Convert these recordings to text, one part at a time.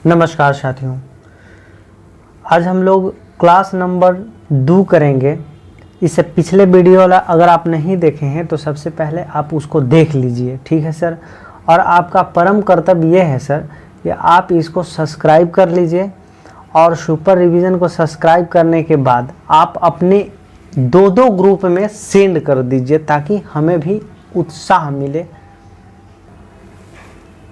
नमस्कार साथियों, आज हम लोग क्लास नंबर 2 करेंगे। इससे पिछले वीडियो वाला अगर आप नहीं देखे हैं तो सबसे पहले आप उसको देख लीजिए, ठीक है सर। और आपका परम कर्तव्य ये है सर कि आप इसको सब्सक्राइब कर लीजिए और सुपर रिवीजन को सब्सक्राइब करने के बाद आप अपने दो ग्रुप में सेंड कर दीजिए ताकि हमें भी उत्साह मिले।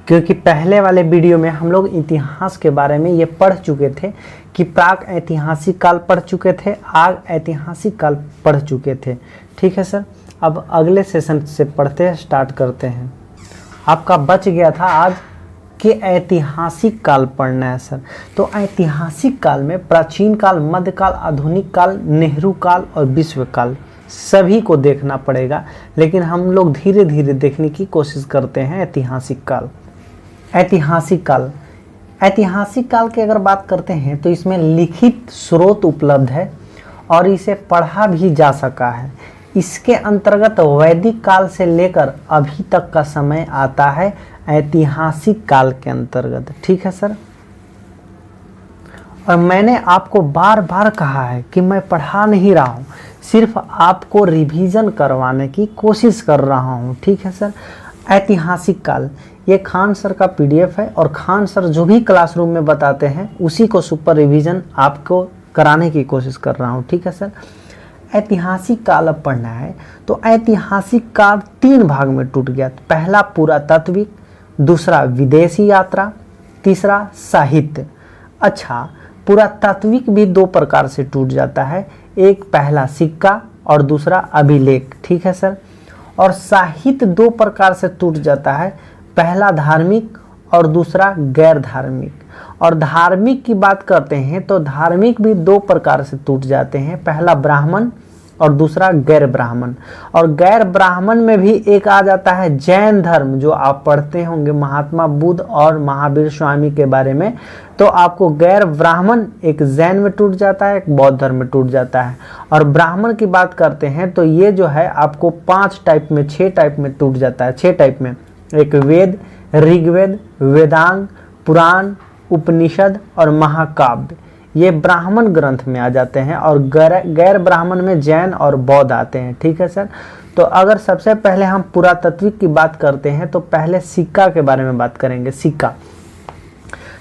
क्योंकि पहले वाले वीडियो में हम लोग इतिहास के बारे में ये पढ़ चुके थे कि प्राक ऐतिहासिक काल पढ़ चुके थे, आग ऐतिहासिक काल पढ़ चुके थे, ठीक है सर। अब अगले सेशन से पढ़ते हैं, स्टार्ट करते हैं। आपका बच गया था आज कि ऐतिहासिक काल पढ़ना है सर। तो ऐतिहासिक काल में प्राचीन काल, मध्यकाल, आधुनिक काल, नेहरू काल और विश्व काल सभी को देखना पड़ेगा, लेकिन हम लोग धीरे धीरे देखने की कोशिश करते हैं ऐतिहासिक काल। ऐतिहासिक काल की अगर बात करते हैं तो इसमें लिखित स्रोत उपलब्ध है और इसे पढ़ा भी जा सका है। इसके अंतर्गत वैदिक काल से लेकर अभी तक का समय आता है ऐतिहासिक काल के अंतर्गत, ठीक है सर। और मैंने आपको बार बार कहा है कि मैं पढ़ा नहीं रहा हूँ, सिर्फ आपको रिवीजन करवाने की कोशिश कर रहा हूँ, ठीक है सर। ऐतिहासिक काल ये खान सर का पीडीएफ है और खान सर जो भी क्लासरूम में बताते हैं उसी को सुपर रिवीजन आपको कराने की कोशिश कर रहा हूँ, ठीक है सर। ऐतिहासिक काल अब पढ़ना है तो ऐतिहासिक काल 3 भाग में टूट गया। पहला पुरातात्विक, दूसरा विदेशी यात्रा, तीसरा साहित्य। अच्छा, पुरातात्विक भी 2 प्रकार से टूट जाता है, एक पहला सिक्का और दूसरा अभिलेख, ठीक है सर। और साहित्य 2 प्रकार से टूट जाता है, पहला धार्मिक और दूसरा गैर धार्मिक। और धार्मिक की बात करते हैं तो धार्मिक भी 2 प्रकार से टूट जाते हैं, पहला ब्राह्मण और दूसरा गैर ब्राह्मण। और गैर ब्राह्मण में भी एक आ जाता है जैन धर्म, जो आप पढ़ते होंगे महात्मा बुद्ध और महावीर स्वामी के बारे में। तो आपको गैर ब्राह्मण एक जैन में टूट जाता है, एक बौद्ध धर्म में टूट जाता है। और ब्राह्मण की बात करते हैं तो ये जो है आपको 5 टाइप में, 6 टाइप में टूट जाता है, 6 टाइप में। एक वेद, ऋग्वेद, वेदांग, पुराण, उपनिषद और महाकाव्य, ये ब्राह्मण ग्रंथ में आ जाते हैं। और गैर ब्राह्मण में जैन और बौद्ध आते हैं, ठीक है सर। तो अगर सबसे पहले हम पुरातात्विक की बात करते हैं तो पहले सिक्का के बारे में बात करेंगे। सिक्का,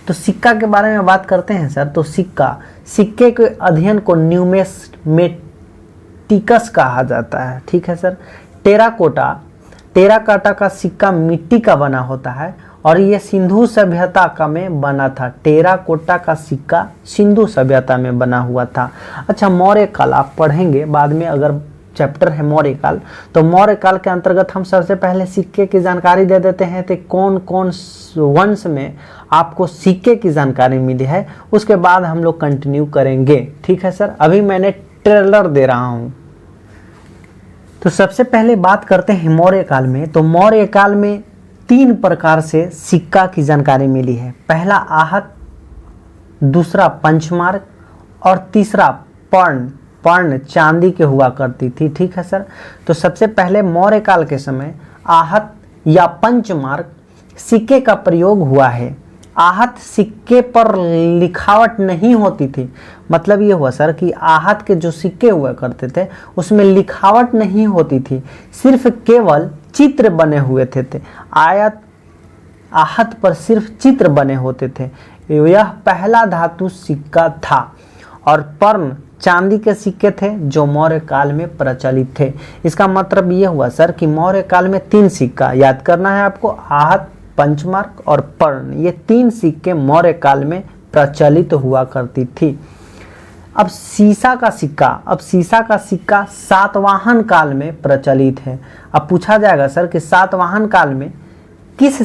तो सिक्का के बारे में बात करते हैं सर। तो सिक्के के अध्ययन को न्यूमेटिकस कहा जाता है, ठीक है सर। टेराकोटा का सिक्का मिट्टी का बना होता है और ये सिंधु सभ्यता का में बना था। टेराकोटा का सिक्का सिंधु सभ्यता में बना हुआ था। अच्छा, मौर्य काल आप पढ़ेंगे बाद में, अगर चैप्टर है मौर्य काल, तो मौर्य काल के अंतर्गत हम सबसे पहले सिक्के की जानकारी दे देते हैं कि कौन कौन वंश में आपको सिक्के की जानकारी मिली है, उसके बाद हम लोग कंटिन्यू करेंगे, ठीक है सर। अभी मैंने ट्रेलर दे रहा हूँ। तो सबसे पहले बात करते हैं मौर्य काल में। तो मौर्य काल में 3 प्रकार से सिक्का की जानकारी मिली है, पहला आहत, दूसरा पंचमार्क और तीसरा पर्ण चांदी के हुआ करती थी, ठीक है सर। तो सबसे पहले मौर्य काल के समय आहत या पंचमार्क सिक्के का प्रयोग हुआ है। आहत सिक्के पर लिखावट नहीं होती थी, मतलब ये हुआ सर कि आहत के जो सिक्के हुआ करते थे उसमें लिखावट नहीं होती थी, सिर्फ केवल चित्र बने हुए थे। आहत पर सिर्फ चित्र बने होते थे। यह पहला धातु सिक्का था। और पर्ण चांदी के सिक्के थे जो मौर्य काल में प्रचलित थे। इसका मतलब ये हुआ सर कि मौर्य काल में 3 सिक्का याद करना है आपको, आहत, पंचमार्क और पर्ण, ये 3 सिक्के मौर्य काल में प्रचलित हुआ करती थी। अब सीसा का सिक्का सातवाहन काल में प्रचलित है। अब पूछा जाएगा सर कि सातवाहन काल में किस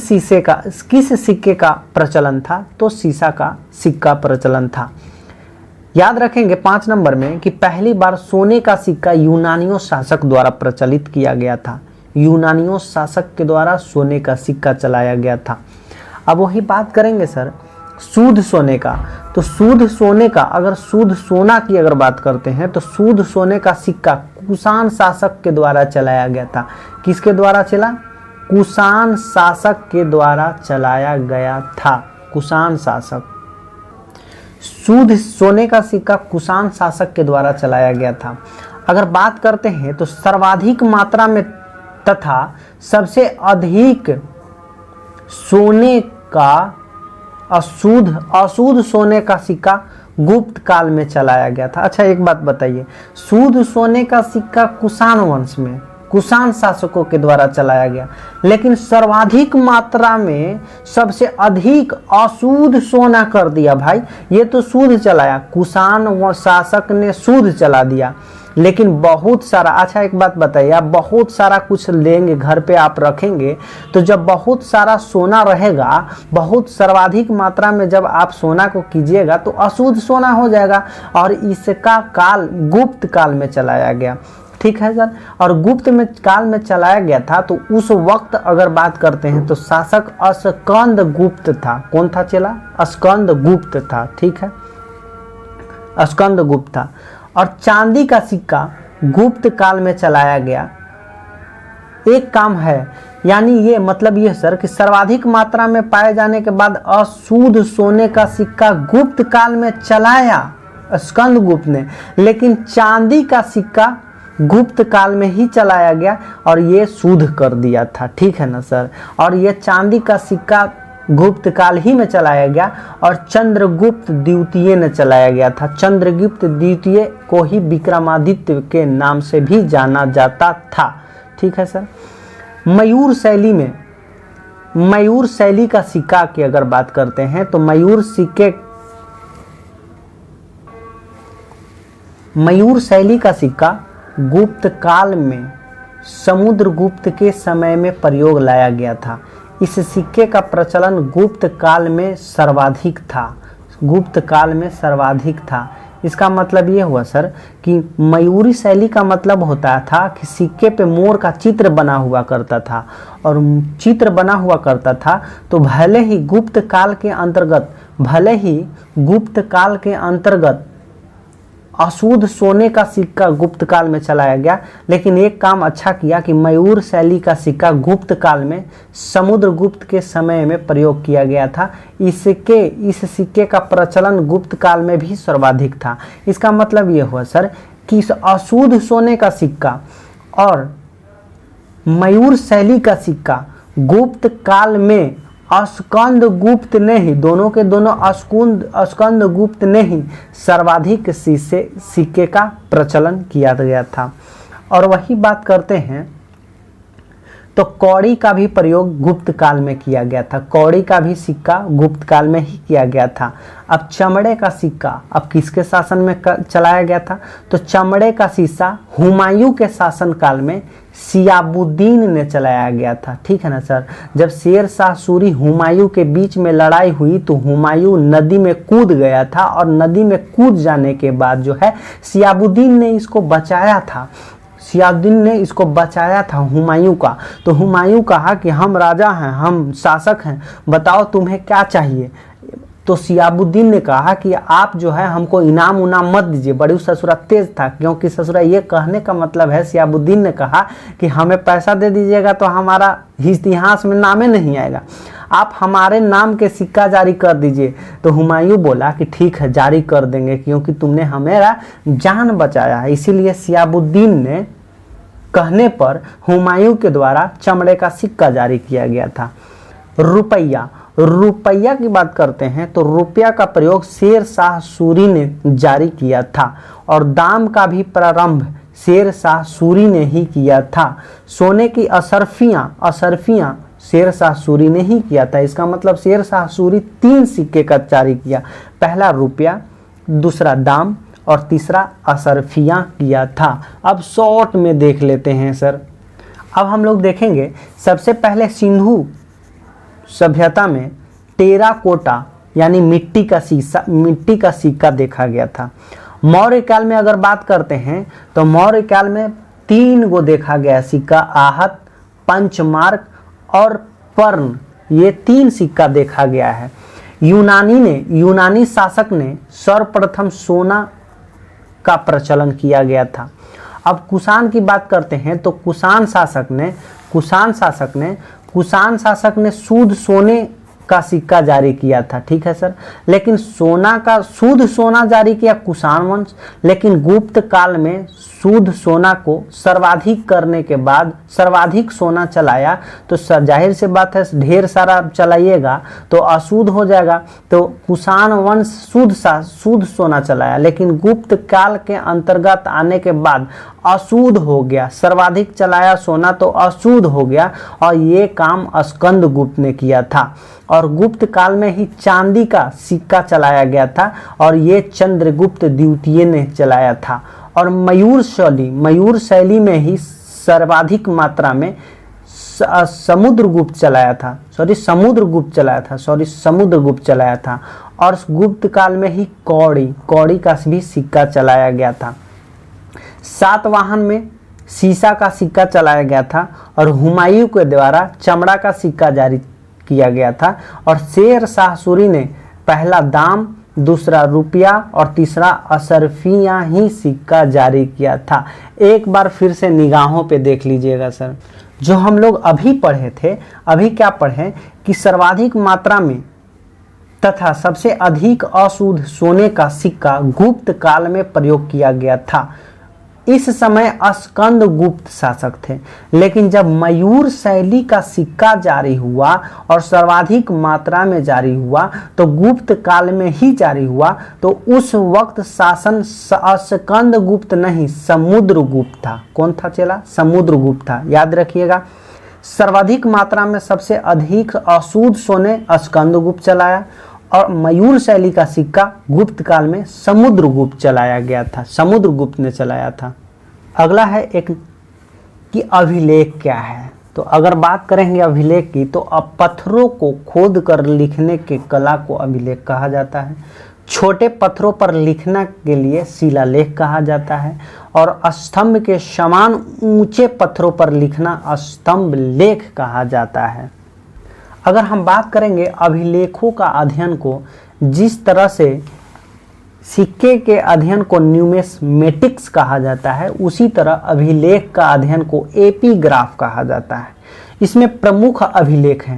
सिक्के का प्रचलन था, तो सीसा का सिक्का प्रचलन था। याद रखेंगे 5 नंबर में कि पहली बार सोने का सिक्का यूनानियों शासक द्वारा प्रचलित किया गया था। यूनानियों शासक के द्वारा सोने का सिक्का चलाया गया था। अब वही बात करेंगे सर शुद्ध सोने का। तो शुद्ध सोने का, अगर शुद्ध सोना की अगर बात करते हैं तो शुद्ध सोने का सिक्का कुषाण शासक के द्वारा चलाया गया था। किसके द्वारा चला? कुषाण शासक के द्वारा चलाया गया था। कुषाण शासक, शुद्ध सोने का सिक्का कुषाण शासक के द्वारा चलाया गया था। अगर बात करते हैं तो सर्वाधिक मात्रा में तथा सबसे अधिक सोने का अशुद्ध सोने का सिक्का गुप्त काल में चलाया गया था। अच्छा एक बात बताइए, शुद्ध सोने का सिक्का कुषाण वंश में कुषाण शासकों के द्वारा चलाया गया, लेकिन सर्वाधिक मात्रा में सबसे अधिक अशुद्ध सोना कर दिया। भाई ये तो शुद्ध चलाया, कुषाण शासक ने शुद्ध चला दिया, लेकिन बहुत सारा। अच्छा एक बात बताइए, आप बहुत सारा कुछ लेंगे घर पे आप रखेंगे, तो जब बहुत सारा सोना रहेगा, बहुत सर्वाधिक मात्रा में जब आप सोना को कीजिएगा तो अशुद्ध सोना हो जाएगा, और इसका काल गुप्त काल में चलाया गया। ठीक है सर, और गुप्त में काल में चलाया गया था, तो उस वक्त अगर बात करते हैं तो शासक अस्कंद गुप्त था। कौन था चेला? अस्कंद गुप्त था। ठीक है, अस्कंद गुप्त था। और चांदी का सिक्का गुप्त काल में चलाया गया। एक काम है, यानी ये मतलब ये सर कि सर्वाधिक मात्रा में पाए जाने के बाद अशुद्ध सोने का सिक्का गुप्त काल में चलाया स्कंद गुप्त ने, लेकिन चांदी का सिक्का गुप्त काल में ही चलाया गया और ये शुद्ध कर दिया था। ठीक है ना सर, और ये चांदी का सिक्का गुप्त काल ही में चलाया गया और चंद्रगुप्त द्वितीय ने चलाया गया था। चंद्रगुप्त द्वितीय को ही विक्रमादित्य के नाम से भी जाना जाता था। ठीक है सर। मयूर शैली का सिक्का की अगर बात करते हैं तो मयूर शैली का सिक्का गुप्त काल में समुद्रगुप्त के समय में प्रयोग लाया गया था। इस सिक्के का प्रचलन गुप्त काल में सर्वाधिक था। इसका मतलब ये हुआ सर कि मयूरी शैली का मतलब होता था कि सिक्के पे मोर का चित्र बना हुआ करता था, और चित्र बना हुआ करता था तो भले ही गुप्त काल के अंतर्गत अशुद्ध सोने का सिक्का गुप्त काल में चलाया गया, लेकिन एक काम अच्छा किया कि मयूर शैली का सिक्का गुप्त काल में समुद्रगुप्त के समय में प्रयोग किया गया था। इस सिक्के का प्रचलन गुप्त काल में भी सर्वाधिक था। इसका मतलब ये हुआ सर कि अशुद्ध सोने का सिक्का और मयूर शैली का सिक्का गुप्त काल में अस्कंद गुप्त ने ही, दोनों के दोनों अस्कंद गुप्त ने ही सर्वाधिक सिक्के का प्रचलन किया गया था। और वही बात करते हैं तो कौड़ी का भी प्रयोग गुप्त काल में किया गया था। कौड़ी का भी सिक्का गुप्त काल में ही किया गया था। अब चमड़े का सिक्का अब किसके शासन में चलाया गया था? तो चमड़े का सिक्का हुमायूं के शासन काल में सियाबुद्दीन ने चलाया गया था। ठीक है ना सर। जब शेर शाह सूरी हुमायूं के बीच में लड़ाई हुई तो हुमायूं नदी में कूद गया था, और नदी में कूद जाने के बाद जो है सियाबुद्दीन ने इसको बचाया था हुमायूं का। तो हुमायूं कहा कि हम राजा हैं, हम शासक हैं, बताओ तुम्हें क्या चाहिए। तो सियाबुद्दीन ने कहा कि आप जो है हमको इनाम उनाम मत दीजिए। बड़ी ससुरा तेज था, क्योंकि ससुरा ये कहने का मतलब है, सियाबुद्दीन ने कहा कि हमें पैसा दे दीजिएगा तो हमारा इतिहास में नामे नहीं आएगा, आप हमारे नाम के सिक्का जारी कर दीजिए। तो हुमायूं बोला कि ठीक है जारी कर देंगे, क्योंकि तुमने हमारा जान बचाया है। इसीलिए सियाबुद्दीन ने कहने पर हुमायूं के द्वारा चमड़े का सिक्का जारी किया गया था। रुपया की बात करते हैं तो रुपया का प्रयोग शेर शाह सूरी ने जारी किया था, और दाम का भी प्रारंभ शेर शाह सूरी ने ही किया था। सोने की असरफियां शेर शाह सूरी ने ही किया था। इसका मतलब शेर शाह सूरी 3 सिक्के का जारी किया, पहला रुपया, दूसरा दाम और तीसरा असरफियां किया था। अब शॉर्ट में देख लेते हैं सर। अब हम लोग देखेंगे सबसे पहले सिंधु सभ्यता में टेराकोटा यानी मिट्टी का सिक्का देखा गया था। मौर्य काल में अगर बात करते हैं तो मौर्य काल में 3 गो देखा गया सिक्का, आहत, पंचमार्क और पर्ण, ये 3 सिक्का देखा गया है। यूनानी शासक ने सर्वप्रथम सोना का प्रचलन किया गया था। अब कुषाण की बात करते हैं तो कुषाण शासक ने शुद्ध सोने का सिक्का जारी किया था, ठीक है सर। लेकिन सोना का शुद्ध सोना जारी किया कुषाण वंश, लेकिन गुप्त काल में शुद्ध सोना को सर्वाधिक करने के बाद सर्वाधिक सोना चलाया, तो जाहिर से बात है ढेर सारा चलाइएगा तो अशुद्ध हो जाएगा। तो कुषाण वंश शुद्ध सोना चलाया, लेकिन गुप्त काल के अंतर्गत आने के बाद अशुद्ध हो गया, सर्वाधिक चलाया सोना तो अशुद्ध हो गया, और ये काम स्कंदगुप्त ने किया था। और गुप्त काल में ही चांदी का सिक्का चलाया गया था, और ये चंद्रगुप्त द्वितीय ने चलाया था। और मयूर शैली में ही सर्वाधिक मात्रा में समुद्रगुप्त चलाया था। और गुप्त काल में ही कौड़ी का भी सिक्का चलाया गया था। सातवाहन में सीसा का सिक्का चलाया गया था, और हुमायूं के द्वारा चमड़ा का सिक्का जारी किया गया था। और शेर शाह सूरी ने पहला दाम, दूसरा रुपया और तीसरा असरफियाँ ही सिक्का जारी किया था। एक बार फिर से निगाहों पे देख लीजिएगा सर, जो हम लोग अभी पढ़े थे, अभी क्या पढ़े कि सर्वाधिक मात्रा में तथा सबसे अधिक अशुद्ध सोने का सिक्का गुप्त काल में प्रयोग किया गया था। इस समय स्कंदगुप्त शासक थे, लेकिन जब मयूर शैली का सिक्का जारी हुआ और सर्वाधिक मात्रा में जारी हुआ तो गुप्त काल में ही जारी हुआ, तो उस वक्त शासन स्कंदगुप्त नहीं समुद्रगुप्त था। कौन था चेला? समुद्रगुप्त था, याद रखिएगा। सर्वाधिक मात्रा में सबसे अधिक अशुद्ध सोने स्कंदगुप्त चलाया, और मयूर शैली का सिक्का गुप्त काल में समुद्रगुप्त चलाया गया था, समुद्रगुप्त ने चलाया था। अगला है एक कि अभिलेख क्या है। तो अगर बात करेंगे अभिलेख की, तो अब पत्थरों को खोद कर लिखने के कला को अभिलेख कहा जाता है। छोटे पत्थरों पर लिखना के लिए शिलालेख कहा जाता है, और स्तंभ के समान ऊंचे पत्थरों पर लिखना स्तंभ लेख कहा जाता है। अगर हम बात करेंगे अभिलेखों का अध्ययन को, जिस तरह से सिक्के के अध्ययन को न्यूमेस्मेटिक्स कहा जाता है, उसी तरह अभिलेख का अध्ययन को एपिग्राफ कहा जाता है। इसमें प्रमुख अभिलेख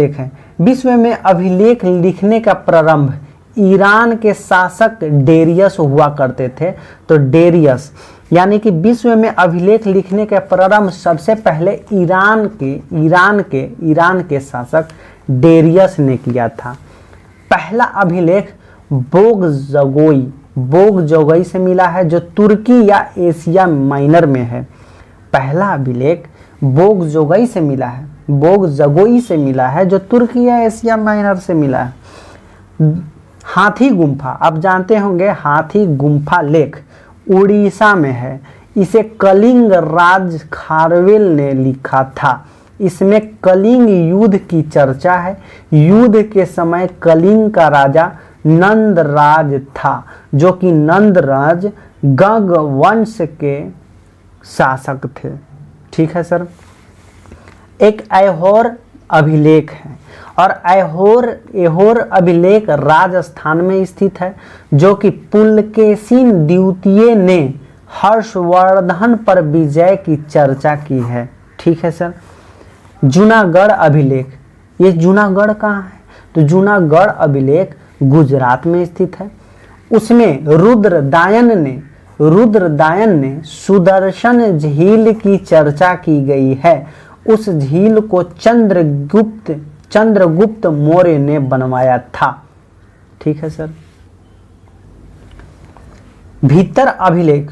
हैं। विश्व में अभिलेख लिखने का प्रारंभ ईरान के शासक डेरियस हुआ करते थे। तो डेरियस यानी कि विश्व में अभिलेख लिखने के प्रारंभ सबसे पहले ईरान के शासक डेरियस ने किया था। पहला अभिलेख बोगजोगई से मिला है, जो तुर्की या एशिया माइनर में है। पहला अभिलेख बोगजोगई से मिला है, जो तुर्की या एशिया माइनर से मिला है। हाथी गुम्फा, आप जानते होंगे हाथी गुम्फा लेख उड़ीसा में है। इसे कलिंग राज खारवेल ने लिखा था। इसमें कलिंग युद्ध की चर्चा है। युद्ध के समय कलिंग का राजा नंदराज था, जो कि नंदराज गंग वंश के शासक थे। ठीक है सर। एक ऐहोर अभिलेख है, और ऐहोर अभिलेख राजस्थान में स्थित है, जो कि पुलकेशिन द्वितीय ने हर्षवर्धन पर विजय की चर्चा की है। ठीक है सर। जूनागढ़ अभिलेख, ये जूनागढ़ कहाँ है? तो जूनागढ़ अभिलेख गुजरात में स्थित है। उसमें रुद्रदायन ने सुदर्शन झील की चर्चा की गई है। उस झील को चंद्रगुप्त मौर्य ने बनवाया था। ठीक है सर। भीतर अभिलेख,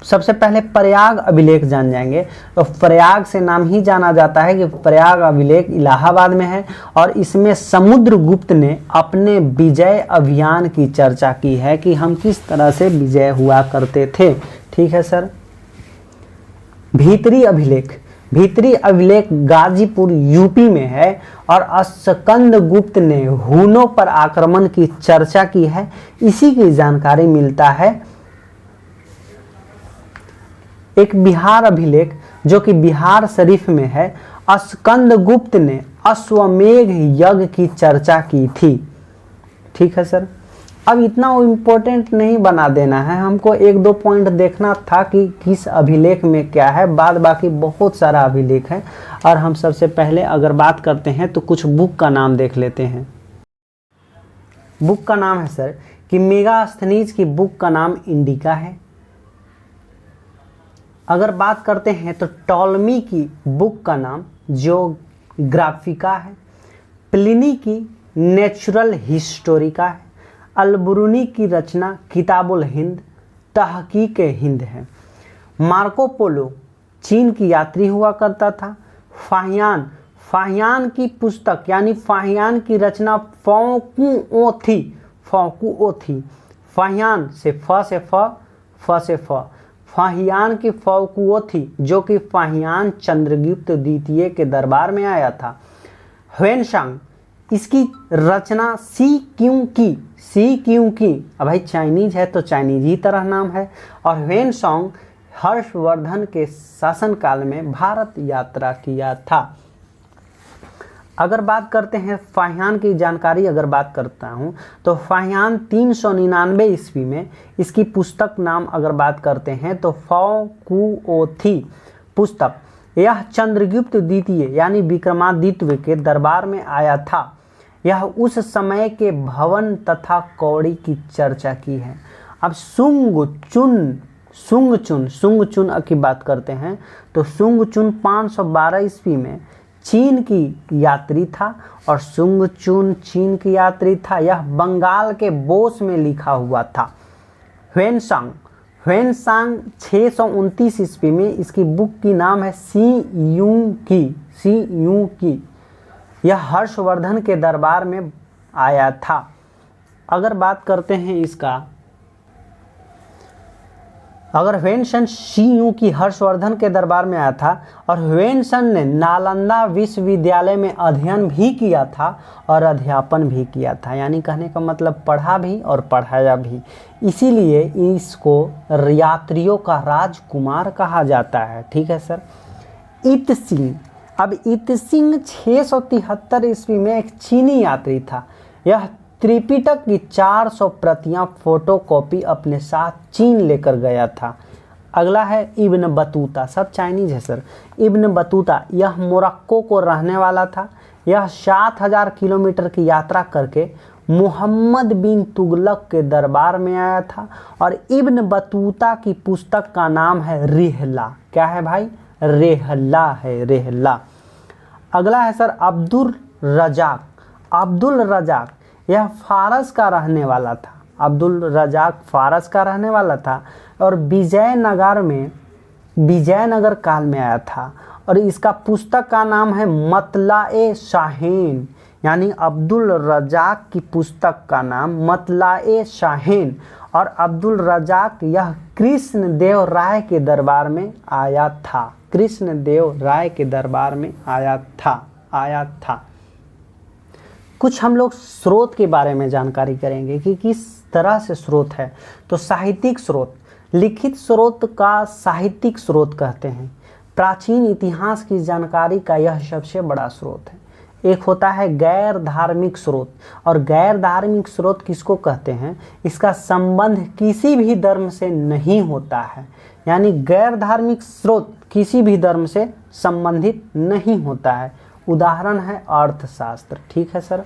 सबसे पहले प्रयाग अभिलेख जान जाएंगे। तो प्रयाग से नाम ही जाना जाता है कि प्रयाग अभिलेख इलाहाबाद में है, और इसमें समुद्रगुप्त ने अपने विजय अभियान की चर्चा की है कि हम किस तरह से विजय हुआ करते थे। ठीक है सर। भीतरी अभिलेख गाजीपुर यूपी में है, और स्कंदगुप्त ने हुनों पर आक्रमण की चर्चा की है। इसी की जानकारी मिलता है। एक बिहार अभिलेख, जो कि बिहार शरीफ में है, स्कंदगुप्त ने अश्वमेध यज्ञ की चर्चा की थी। ठीक है सर। अब इतना इम्पोर्टेंट नहीं बना देना है, हमको एक दो पॉइंट देखना था कि किस अभिलेख में क्या है, बाद बाकी बहुत सारा अभिलेख है। और हम सबसे पहले अगर बात करते हैं तो कुछ बुक का नाम देख लेते हैं। बुक का नाम है सर कि मेगास्थनीज की बुक का नाम इंडिका है। अगर बात करते हैं तो टॉलमी की बुक का नाम ज्योग्राफिका है। प्लिनी की नेचुरल हिस्टोरिका है। अलबरूनी की रचना किताबुल हिंद तहकीक हिंद है। मार्को पोलो चीन की यात्री हुआ करता था। फाहियान की पुस्तक यानी फाहियान की रचना फौकुओ थी। फाहियान से फ फाहियान की फौकुओ थी, जो कि फाहियान चंद्रगुप्त द्वितीय के दरबार में आया था। ह्वेनसांग इसकी रचना सी क्यों की, अब भाई चाइनीज है तो चाइनीज ही तरह नाम है। और ह्वेनसांग हर्षवर्धन के शासनकाल में भारत यात्रा किया था। अगर बात करते हैं फाहियान की जानकारी, अगर बात करता हूँ तो फाहियान 399 ईस्वी में इसकी पुस्तक नाम अगर बात करते हैं तो फौकुओ थी पुस्तक। यह चंद्रगुप्त द्वितीय यानी विक्रमादित्य के दरबार में आया था। यह उस समय के भवन तथा कौड़ी की चर्चा की है। अब सुंगचुन की बात करते हैं तो सुंगचुन 512 ईस्वी में चीन की यात्री था। और सुंगचुन चीन की यात्री था, यह बंगाल के बोस में लिखा हुआ था। ह्वेनसांग 629 ईस्वी में इसकी बुक की नाम है सी यूं की। यह हर्षवर्धन के दरबार में आया था। अगर बात करते हैं इसका, अगर ह्वेनसन सी यूं की हर्षवर्धन के दरबार में आया था और ह्वेनसन ने नालंदा विश्वविद्यालय में अध्ययन भी किया था और अध्यापन भी किया था, यानी कहने का मतलब पढ़ा भी और पढ़ाया भी, इसीलिए इसको यात्रियों का राजकुमार कहा जाता है। ठीक है सर। इत सिंह 673 ईस्वी में एक चीनी यात्री था। यह त्रिपिटक की 400 प्रतियां फोटोकॉपी अपने साथ चीन लेकर गया था। अगला है इब्न बतूता, सब चाइनीज है सर। इब्न बतूता यह मोरक्को को रहने वाला था। यह 7000 किलोमीटर की यात्रा करके मोहम्मद बिन तुगलक के दरबार में आया था। और इब्न बतूता की पुस्तक का नाम है रिहला। क्या है भाई? रेहला है, रेहला। अगला है सर अब्दुल रजाक यह फारस का रहने वाला था। अब्दुल रजाक फारस का रहने वाला था और विजयनगर काल में आया था। और इसका पुस्तक का नाम है मतलाए शाहीन, यानी अब्दुल रजाक की पुस्तक का नाम मतलाए शाहीन। और अब्दुल रजाक यह कृष्णदेव राय के दरबार में आया था। कृष्णदेव राय के दरबार में आया था। कुछ हम लोग स्रोत के बारे में जानकारी करेंगे कि किस तरह से स्रोत है। तो साहित्यिक स्रोत, लिखित स्रोत का साहित्यिक स्रोत कहते हैं। प्राचीन इतिहास की जानकारी का यह सबसे बड़ा स्रोत है। एक होता है गैर धार्मिक स्रोत, और गैर धार्मिक स्रोत किसको कहते हैं? इसका संबंध किसी भी धर्म से नहीं होता है, यानी गैर धार्मिक स्रोत किसी भी धर्म से संबंधित नहीं होता है। उदाहरण है अर्थशास्त्र। ठीक है सर।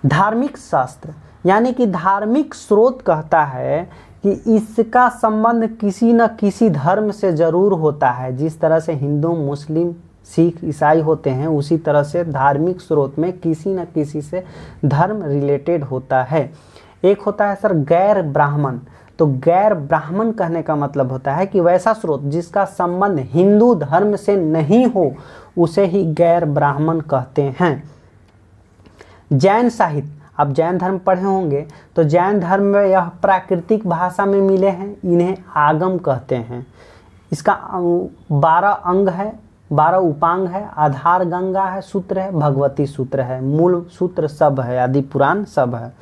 धार्मिक शास्त्र यानी कि धार्मिक स्रोत कहता है कि इसका संबंध किसी न किसी धर्म से जरूर होता है। जिस तरह से हिंदू, मुस्लिम, सिख, ईसाई होते हैं, उसी तरह से धार्मिक स्रोत में किसी न किसी से धर्म रिलेटेड होता है। एक होता है सर गैर ब्राह्मण। तो गैर ब्राह्मण कहने का मतलब होता है कि वैसा स्रोत जिसका संबंध हिंदू धर्म से नहीं हो, उसे ही गैर ब्राह्मण कहते हैं। जैन साहित्य, आप जैन धर्म पढ़े होंगे तो जैन धर्म में यह प्राकृतिक भाषा में मिले हैं, इन्हें आगम कहते हैं। इसका 12 अंग है, 12 उपांग है। आधार गंगा है, सूत्र है, भगवती सूत्र है, मूल सूत्र सब है, आदि पुराण सब है।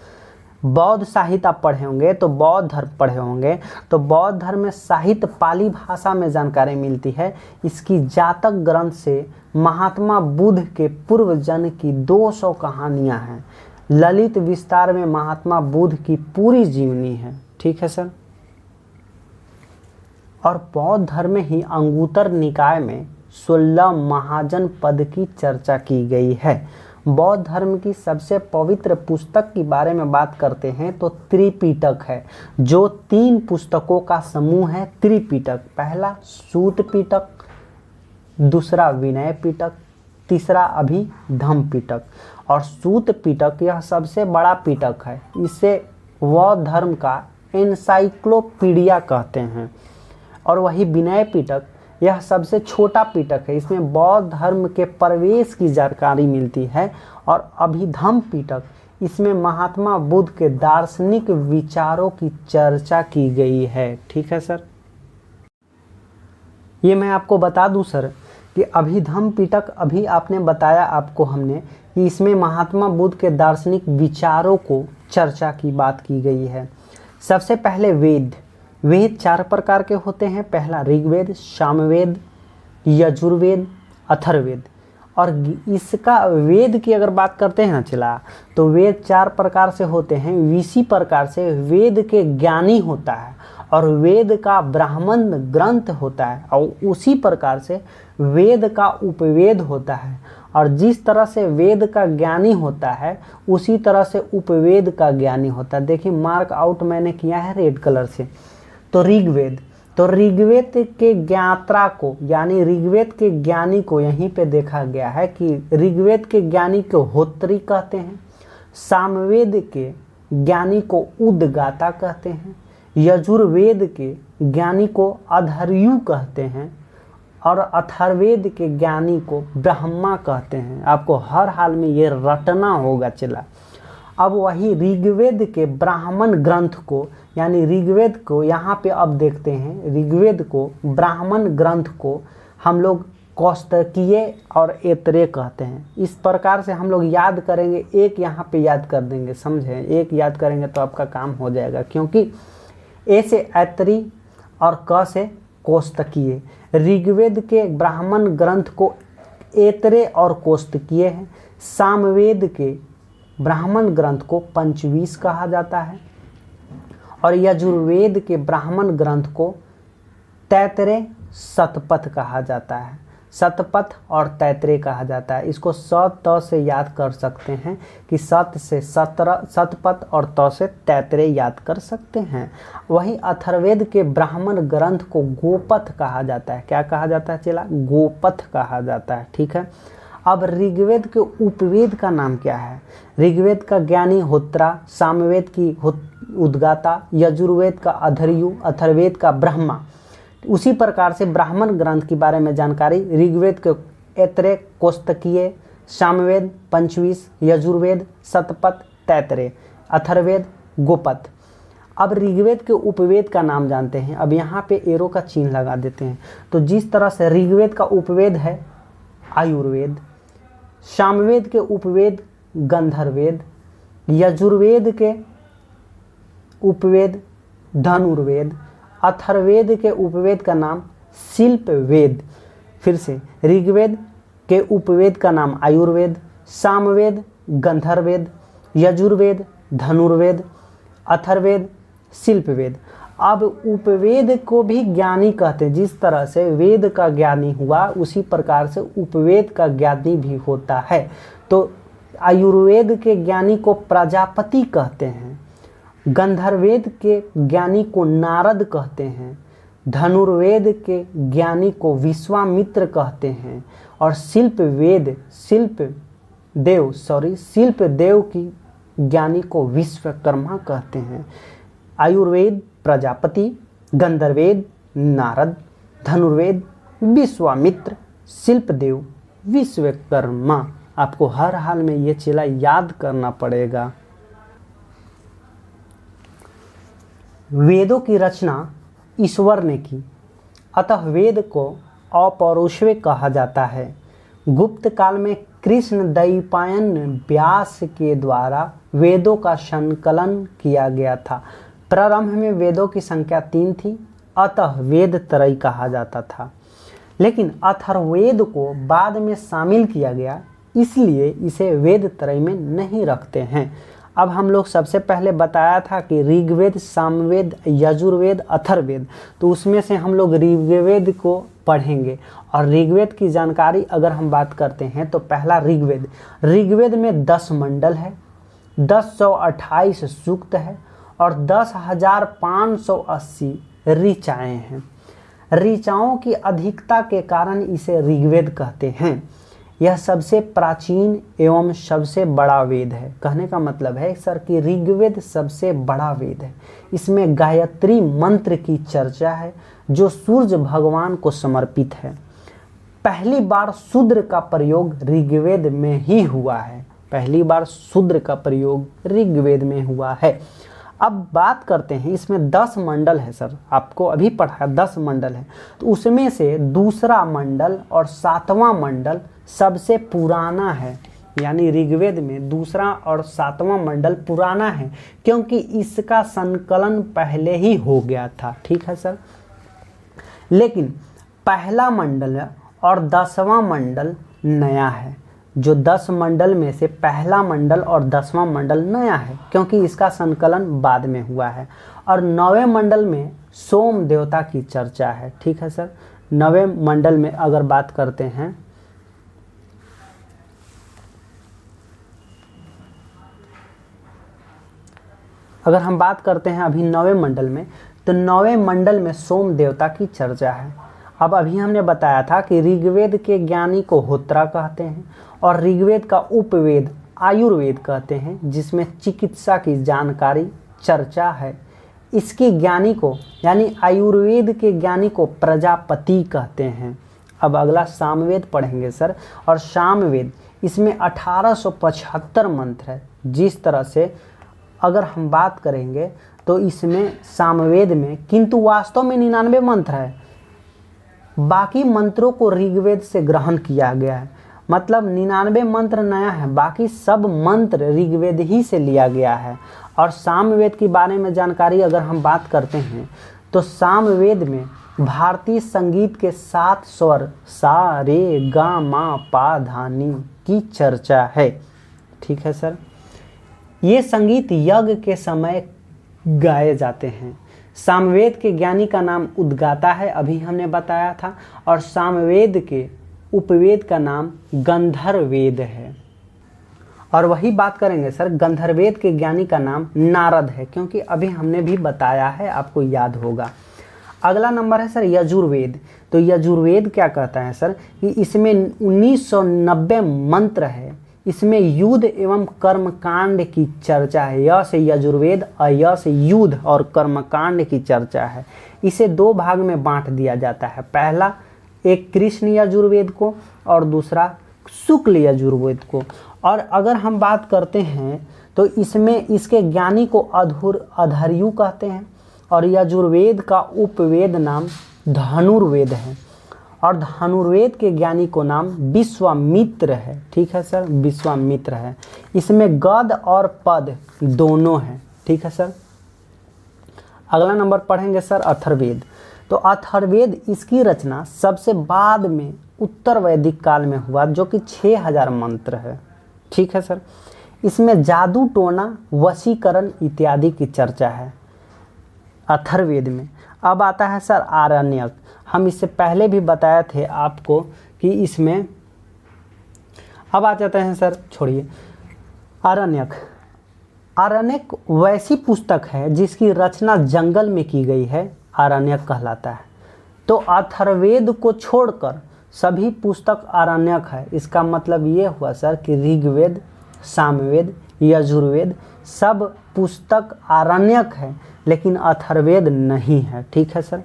बौद्ध साहित्य आप पढ़े होंगे तो बौद्ध धर्म पढ़े होंगे तो बौद्ध धर्म में साहित्य पाली भाषा में जानकारी मिलती है। इसकी जातक ग्रंथ से महात्मा बुद्ध के पूर्व जन्म की 200 कहानियां हैं। ललित विस्तार में महात्मा बुद्ध की पूरी जीवनी है। ठीक है सर। और बौद्ध धर्म में ही अंगुत्तर निकाय में 16 महाजन पद की चर्चा की गई है। बौद्ध धर्म की सबसे पवित्र पुस्तक के बारे में बात करते हैं तो त्रिपिटक है, जो 3 पुस्तकों का समूह है। त्रिपिटक, पहला सूत पिटक, दूसरा विनय पिटक, तीसरा अभिधम्म पिटक। और सूत पिटक यह सबसे बड़ा पिटक है, इसे बौद्ध धर्म का एनसाइक्लोपीडिया कहते हैं। और वही विनय पिटक यह सबसे छोटा पिटक है, इसमें बौद्ध धर्म के प्रवेश की जानकारी मिलती है। और अभिधम्म पिटक, इसमें महात्मा बुद्ध के दार्शनिक विचारों की चर्चा की गई है। ठीक है सर। ये मैं आपको बता दूं सर कि अभिधम्म पिटक अभी आपने बताया आपको हमने कि इसमें महात्मा बुद्ध के दार्शनिक विचारों को चर्चा की बात की गई है। सबसे पहले वेद 4 प्रकार के होते हैं। पहला ऋग्वेद, सामवेद, यजुर्वेद, अथर्ववेद। और इसका वेद की अगर बात करते हैं ना चला, तो वेद 4 प्रकार से होते हैं। इसी प्रकार से वेद के ज्ञानी होता है और वेद का ब्राह्मण ग्रंथ होता है, और उसी प्रकार से वेद का उपवेद होता है। और जिस तरह से वेद का ज्ञानी होता है उसी तरह से उपवेद का ज्ञानी होता है। देखिए मार्क आउट मैंने किया है रेड कलर से। तो ऋग्वेद के ज्ञात्रा को यानी ऋग्वेद के ज्ञानी को यहीं पे देखा गया है कि ऋग्वेद के ज्ञानी को होत्री कहते हैं, सामवेद के ज्ञानी को उद्गाता कहते हैं, यजुर्वेद के ज्ञानी को अधर्यु कहते हैं, और अथर्ववेद के ज्ञानी को ब्रह्मा कहते हैं। आपको हर हाल में ये रटना होगा चला। अब वही ऋग्वेद के ब्राह्मण ग्रंथ को यानी ऋग्वेद को यहाँ पे अब देखते हैं, ऋग्वेद को ब्राह्मण ग्रंथ को हम लोग कौस्तकीय और ऐतरेय कहते हैं। इस प्रकार से हम लोग याद करेंगे, एक यहाँ पे याद कर देंगे, समझे? एक याद करेंगे तो आपका काम हो जाएगा, क्योंकि ए से ऐतरी और क से कौस्तकीय। ऋग्वेद के ब्राह्मण ग्रंथ को ऐतरेय और कौस्तकीय है। सामवेद के ब्राह्मण ग्रंथ को पंचवीस कहा जाता है, और यजुर्वेद के ब्राह्मण ग्रंथ को तैतरेय शतपथ कहा जाता है। शतपथ और तैतरेय कहा जाता है। इसको त से याद कर सकते हैं कि सत से शतपथ और त से तैतरेय याद कर सकते हैं। वहीं अथर्ववेद के ब्राह्मण ग्रंथ को गोपथ कहा जाता है। क्या कहा जाता है चला? गोपथ कहा जाता है। ठीक है। अब ऋग्वेद के उपवेद का नाम क्या है? ऋग्वेद का ज्ञानी होत्रा, सामवेद की उद्गाता, यजुर्वेद का अधर्यु, अथर्ववेद का ब्रह्मा। उसी प्रकार से ब्राह्मण ग्रंथ के बारे में जानकारी ऋग्वेद के ऐतरेय कौस्तकीय, सामवेद पंचवीस, यजुर्वेद शतपथ तैतरेय, अथर्ववेद गोपथ। अब ऋग्वेद के उपवेद का नाम जानते हैं। अब यहाँ पे एरो का चिन्ह लगा देते हैं। तो जिस तरह से ऋग्वेद का उपवेद है आयुर्वेद, सामवेद के उपवेद गंधर्ववेद, यजुर्वेद के उपवेद धनुर्वेद, अथर्ववेद के उपवेद का नाम शिल्पवेद। फिर से ऋग्वेद के उपवेद का नाम आयुर्वेद, सामवेद गंधर्ववेद, यजुर्वेद धनुर्वेद, अथर्ववेद शिल्पवेद। अब उपवेद को भी ज्ञानी कहते हैं। जिस तरह से वेद का ज्ञानी हुआ उसी प्रकार से उपवेद का ज्ञानी भी होता है। तो आयुर्वेद के ज्ञानी को प्रजापति कहते हैं, गंधर्ववेद के ज्ञानी को नारद कहते हैं, धनुर्वेद के ज्ञानी को विश्वामित्र कहते हैं, और शिल्पदेव की ज्ञानी को विश्वकर्मा कहते हैं। आयुर्वेद प्रजापति, गंधर्ववेद नारद, धनुर्वेद विश्वामित्र, शिल्पदेव विश्वकर्मा। आपको हर हाल में ये चीज़ याद करना पड़ेगा। वेदों की रचना ईश्वर ने की, अतः वेद को अपौरुषेय कहा जाता है। गुप्त काल में कृष्ण द्वैपायन व्यास के द्वारा वेदों का संकलन किया गया था। प्रारंभ में वेदों की संख्या 3 थी, अतः वेद त्रय कहा जाता था। लेकिन अथर्ववेद को बाद में शामिल किया गया इसलिए इसे वेद त्रय में नहीं रखते हैं। अब हम लोग सबसे पहले बताया था कि ऋग्वेद, सामवेद, यजुर्वेद, अथर्ववेद, तो उसमें से हम लोग ऋग्वेद को पढ़ेंगे। और ऋग्वेद की जानकारी अगर हम बात करते हैं तो पहला ऋग्वेद, ऋग्वेद में 10 मंडल है, 1028 सूक्त है और 10,580 ऋचाएँ हैं। ऋचाओं की अधिकता के कारण इसे ऋग्वेद कहते हैं। यह सबसे प्राचीन एवं सबसे बड़ा वेद है। कहने का मतलब है सर कि ऋग्वेद सबसे बड़ा वेद है। इसमें गायत्री मंत्र की चर्चा है जो सूर्य भगवान को समर्पित है। पहली बार शूद्र का प्रयोग ऋग्वेद में ही हुआ है। पहली बार शूद्र का प्रयोग ऋग्वेद में हुआ है। अब बात करते हैं, इसमें 10 मंडल है सर, आपको अभी पढ़ा 10 मंडल है, तो उसमें से दूसरा मंडल और 7वां मंडल सबसे पुराना है। यानी ऋग्वेद में दूसरा और 7वां मंडल पुराना है क्योंकि इसका संकलन पहले ही हो गया था। ठीक है सर। लेकिन पहला मंडल और 10वां मंडल नया है। जो 10 मंडल में से पहला मंडल और 10वां मंडल नया है क्योंकि इसका संकलन बाद में हुआ है। और 9वें मंडल में सोम देवता की चर्चा है। ठीक है सर। 9वें मंडल में अगर बात करते हैं, अगर हम बात करते हैं अभी 9वें मंडल में, तो 9वें मंडल में सोम देवता की चर्चा है। अब अभी हमने बताया था कि ऋग्वेद के ज्ञानी को होत्रा कहते हैं और ऋग्वेद का उपवेद आयुर्वेद कहते हैं, जिसमें चिकित्सा की जानकारी चर्चा है। इसके ज्ञानी को यानी आयुर्वेद के ज्ञानी को प्रजापति कहते हैं। अब अगला सामवेद पढ़ेंगे सर। और सामवेद, इसमें 1875 मंत्र है। जिस तरह से अगर हम बात करेंगे तो इसमें सामवेद में, किंतु वास्तव में 99 मंत्र है। बाकी मंत्रों को ऋग्वेद से ग्रहण किया गया है। मतलब 99 मंत्र नया है, बाकी सब मंत्र ऋग्वेद ही से लिया गया है। और सामवेद के बारे में जानकारी अगर हम बात करते हैं तो सामवेद में भारतीय संगीत के 7 स्वर सा, रे, गा, मा, पा, धा, नी की चर्चा है। ठीक है सर। ये संगीत यज्ञ के समय गाए जाते हैं। सामवेद के ज्ञानी का नाम उद्गाता है, अभी हमने बताया था। और सामवेद के उपवेद का नाम गंधर्ववेद है। और वही बात करेंगे सर, गंधर्ववेद के ज्ञानी का नाम नारद है, क्योंकि अभी हमने भी बताया है, आपको याद होगा। अगला नंबर है सर यजुर्वेद। तो यजुर्वेद क्या कहता है सर कि इसमें 1990 मंत्र है। इसमें युद्ध एवं कर्मकांड की चर्चा है। य से यजुर्वेद, अय से युद्ध और कर्मकांड की चर्चा है। इसे 2 भाग में बांट दिया जाता है। पहला एक कृष्ण यजुर्वेद को और दूसरा शुक्ल यजुर्वेद को। और अगर हम बात करते हैं तो इसमें इसके ज्ञानी को अधर्यु कहते हैं और यजुर्वेद का उपवेद नाम धनुर्वेद है और धनुर्वेद के ज्ञानी को नाम विश्वामित्र है। ठीक है सर, विश्वामित्र है। इसमें गद और पद दोनों हैं। ठीक है सर। अगला नंबर पढ़ेंगे सर अथर्ववेद। तो अथर्ववेद, इसकी रचना सबसे बाद में उत्तर वैदिक काल में हुआ, जो कि 6000 मंत्र है। ठीक है सर। इसमें जादू टोना, वशीकरण इत्यादि की चर्चा है अथर्ववेद में। अब आता है सर आरण्यक। हम इससे पहले भी बताए थे आपको कि इसमें, अब आ जाते हैं सर, छोड़िए आरण्यक। आरण्यक वैसी पुस्तक है जिसकी रचना जंगल में की गई है, आरण्यक कहलाता है। तो अथर्ववेद को छोड़कर सभी पुस्तक आरण्यक है। इसका मतलब ये हुआ सर कि ऋग्वेद, सामवेद, यजुर्वेद सब पुस्तक आरण्यक है, लेकिन अथर्ववेद नहीं है। ठीक है सर।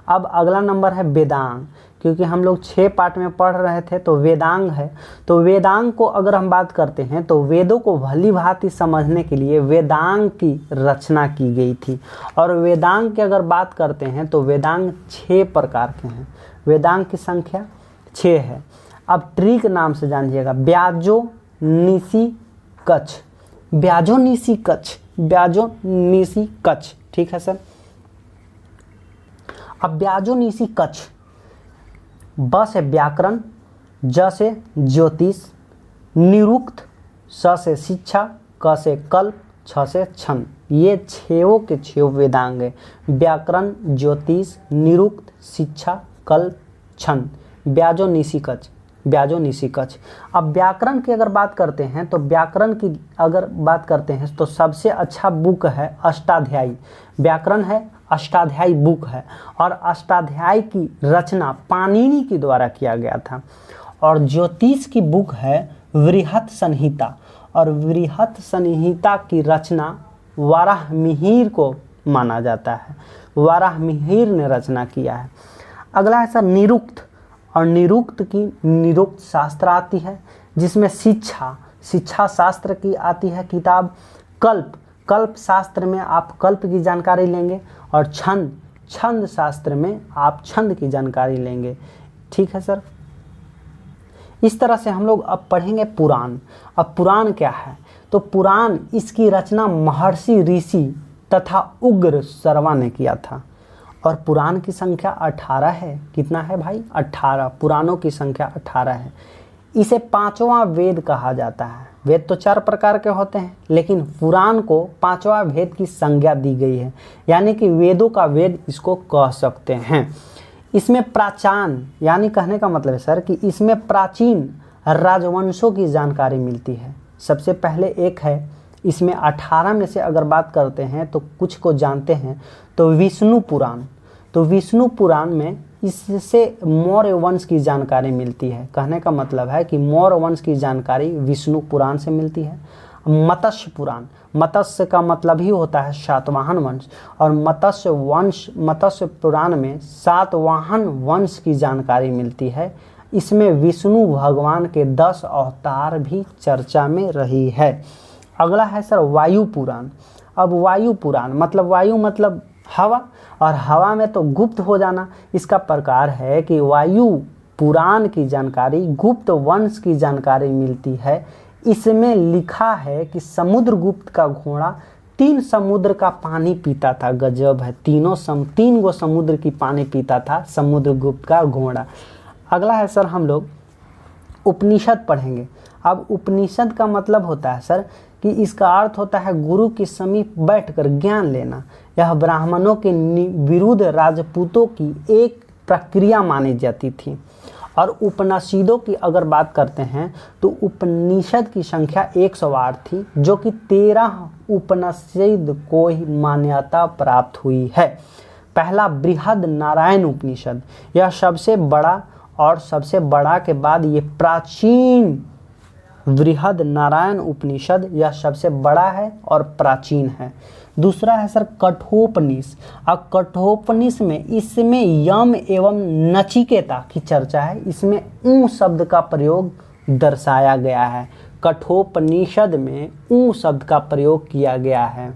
अब अगला नंबर है वेदांग। क्योंकि हम लोग 6 पार्ट में पढ़ रहे थे तो वेदांग है। तो वेदांग को अगर हम बात करते हैं तो वेदों को भली भांति समझने के लिए वेदांग की रचना की गई थी। और वेदांग की अगर बात करते हैं तो वेदांग 6 प्रकार के हैं। वेदांग की संख्या 6 है। अब ट्रिक नाम से जानिएगा, ब्याजो, निसी, कच्छ। ब्याजो, निसी, कच्छ, ब्याजो, निसी, कच्छ। ठीक है सर। अब ब्याजो, निसी, कच्छ। ब से व्याकरण, ज से ज्योतिष, निरुक्त, स से शिक्षा, क से कल्प, छ से छंद। ये छेवों के छेव वेदांग है। व्याकरण, ज्योतिष, निरुक्त, शिक्षा, कल्प, छंद। ब्याजो निशिकच, ब्याजो निशिकच। अब व्याकरण की अगर बात करते हैं तो व्याकरण की अगर बात करते हैं तो सबसे अच्छा बुक है अष्टाध्यायी। व्याकरण है, अष्टाध्यायी बुक है, और अष्टाध्यायी की रचना पाणिनि के द्वारा किया गया था। और ज्योतिष की बुक है वृहत संहिता, और वृहत संहिता की रचना वाराहमिहिर को माना जाता है। वाराहमिहिर ने रचना किया है। अगला है सर निरुक्त, और निरुक्त की निरुक्त शास्त्र आती है, जिसमें शिक्षा शास्त्र की आती है किताब। कल्प, कल्प शास्त्र में आप कल्प की जानकारी लेंगे, और छंद शास्त्र में आप छंद की जानकारी लेंगे। ठीक है सर। इस तरह से हम लोग अब पढ़ेंगे पुराण। अब पुराण क्या है? तो पुराण, इसकी रचना महर्षि ऋषि तथा उग्र सर्वा ने किया था, और पुराण की संख्या 18 है। कितना है भाई? 18। पुराणों की संख्या 18 है। इसे पांचवां वेद कहा जाता है। वेद तो 4 प्रकार के होते हैं, लेकिन पुराण को पांचवा वेद की संज्ञा दी गई है, यानी कि वेदों का वेद इसको कह सकते हैं। इसमें प्राचीन, यानी कहने का मतलब है सर कि इसमें प्राचीन राजवंशों की जानकारी मिलती है। सबसे पहले एक है, इसमें 18 में से अगर बात करते हैं तो कुछ को जानते हैं तो विष्णु पुराण। तो विष्णु पुराण में इससे मौर्य वंश की जानकारी मिलती है। कहने का मतलब है कि मौर्य वंश की जानकारी विष्णु पुराण से मिलती है। मत्स्य पुराण, मत्स्य का मतलब ही होता है सातवाहन वंश, और मत्स्य पुराण में सातवाहन वंश की जानकारी मिलती है। इसमें विष्णु भगवान के 10 अवतार भी चर्चा में रही है। अगला है सर वायु पुराण। अब वायु पुराण मतलब वायु मतलब हवा, और हवा में तो गुप्त हो जाना। इसका प्रकार है कि वायु पुराण की जानकारी गुप्त वंश की जानकारी मिलती है। इसमें लिखा है कि समुद्रगुप्त का घोड़ा 3 समुद्र का पानी पीता था। गजब है, 3 गो समुद्र की पानी पीता था समुद्रगुप्त का घोड़ा। अगला है सर हम लोग उपनिषद पढ़ेंगे। अब उपनिषद का मतलब होता है सर कि इसका अर्थ होता है गुरु के समीप बैठकर ज्ञान लेना। यह ब्राह्मणों के विरुद्ध राजपूतों की एक प्रक्रिया मानी जाती थी। और उपनिषदों की अगर बात करते हैं तो उपनिषद की संख्या 108 थी, जो कि 13 उपनिषद को ही मान्यता प्राप्त हुई है। पहला बृहद नारायण उपनिषद, यह सबसे बड़ा, और सबसे बड़ा के बाद ये प्राचीन बृहद नारायण उपनिषद, यह सबसे बड़ा है और प्राचीन है। दूसरा है सर कठोपनिषद। अब कठोपनिषद में इसमें यम एवं नचिकेता की चर्चा है। इसमें ऊ शब्द का प्रयोग दर्शाया गया है। कठोपनिषद में ऊ शब्द का प्रयोग किया गया है।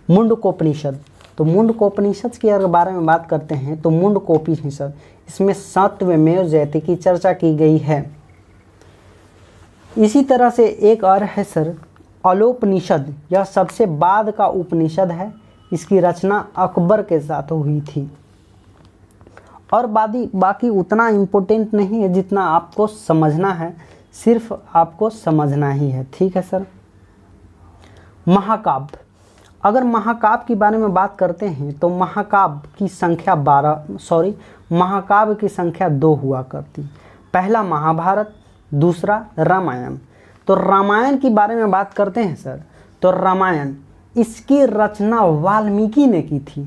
मुंडकोपनिषद, तो मुंडकोपनिषद के बारे में बात करते हैं तो मुंडकोपनिषद, इसमें सत्यमेव जयते की चर्चा की गई है। इसी तरह से एक और है सर अलोपनिषद, यह सबसे बाद का उपनिषद है। इसकी रचना अकबर के साथ हुई थी। और बाकी उतना इम्पोर्टेंट नहीं है जितना आपको समझना है, सिर्फ आपको समझना ही है। ठीक है सर। महाकाव्य, अगर महाकाव्य के बारे में बात करते हैं तो महाकाव्य की संख्या महाकाव्य की संख्या 2 हुआ करती। पहला महाभारत, दूसरा रामायण। तो रामायण के बारे में बात करते हैं सर, तो रामायण इसकी रचना वाल्मीकि ने की थी।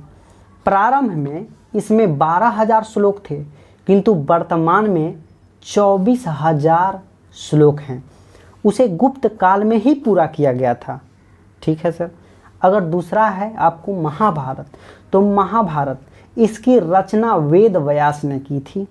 प्रारंभ में इसमें 12,000 श्लोक थे, किंतु वर्तमान में 24,000 श्लोक हैं। उसे गुप्त काल में ही पूरा किया गया था। ठीक है सर। अगर दूसरा है आपको महाभारत, तो महाभारत इसकी रचना वेद व्यास ने की थी।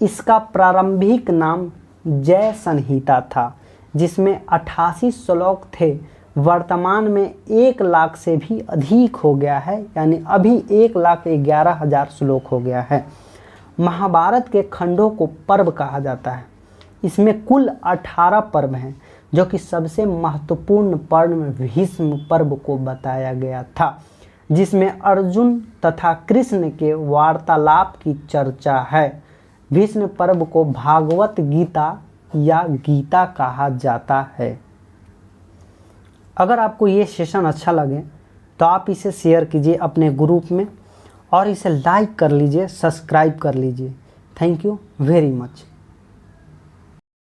इसका प्रारंभिक नाम जय संहिता था, जिसमें 88 श्लोक थे। वर्तमान में 1 लाख से भी अधिक हो गया है, यानी अभी 1,11,000 श्लोक हो गया है। महाभारत के खंडों को पर्व कहा जाता है। इसमें कुल 18 पर्व हैं, जो कि सबसे महत्वपूर्ण पर्व भीष्म पर्व को बताया गया था, जिसमें अर्जुन तथा कृष्ण के वार्तालाप की चर्चा है। भीष्म पर्व को भागवत गीता या गीता कहा जाता है। अगर आपको ये सेशन अच्छा लगे तो आप इसे शेयर कीजिए अपने ग्रुप में और इसे लाइक कर लीजिए, सब्सक्राइब कर लीजिए। Thank you very much.